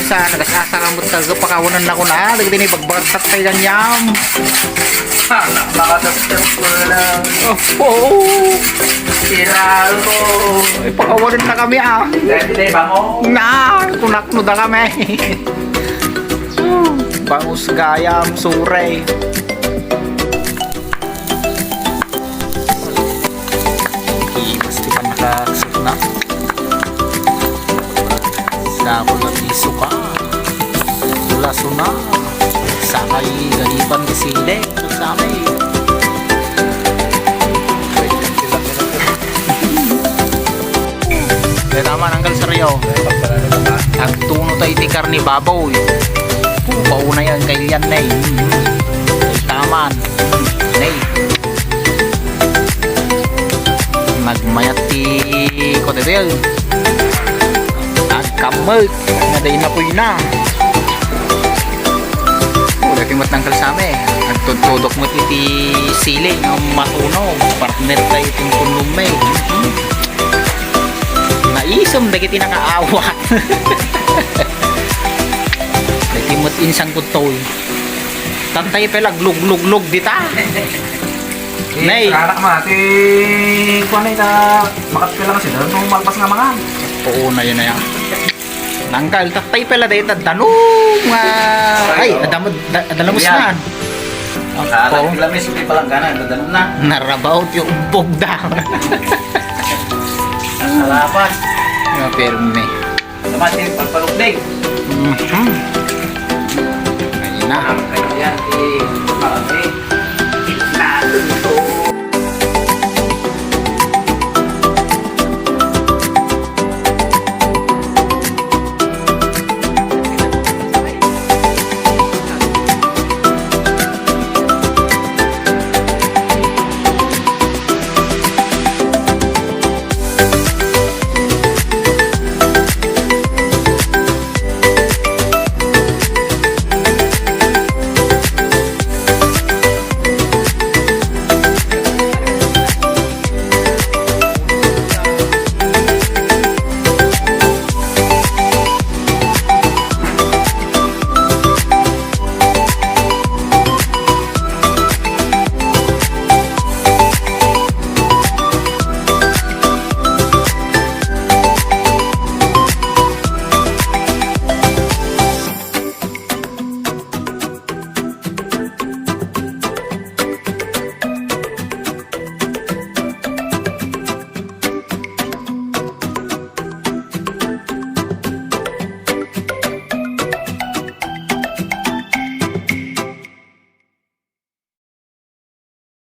sa nagasasa ka mo taga pakawanan na ko na dagiti ni bagbagat kay ganyam. Nakatapos ko lang. Oo. Siraan ko. Ay, pakawanan na kami ah. Dahil bango. Na, kunakno na kami. Bangus gayam sure. Pasti pa nakakasip na. Sa ako nag-isuka. Laso na. Sakay ganipan kisile. Sa amin. Kaya naman ang kalsaryo. Ang tuno tayo ti karni babaw. Pauna yan kay yan nay. Kay taman. Nay. Nagmayat ti kotetel. Nagkamag. Naday na po yun na. Wala kimat ng kalsame. Nagtutudok mo ti sili ng matunaw. Partner tayo itong kunumay. Naisom dagiti nakaawat. Timot insang kutoy. Tantay pala glug-glug-glug dita. Nay. Anak mati. Kuha na ita. Makat ka lang kasi doon. Nung malpas nga mga. Oo na yun na yan. Nangkal, tatay pala dito. Tanong nga. Ay, adalamos na. Kala nila may simple palang gana. Dadalong na. Narabaut yung umbog daw. Nakalapas. Pero may. Namati pagpalukdig. Ayun na. Kaya yan.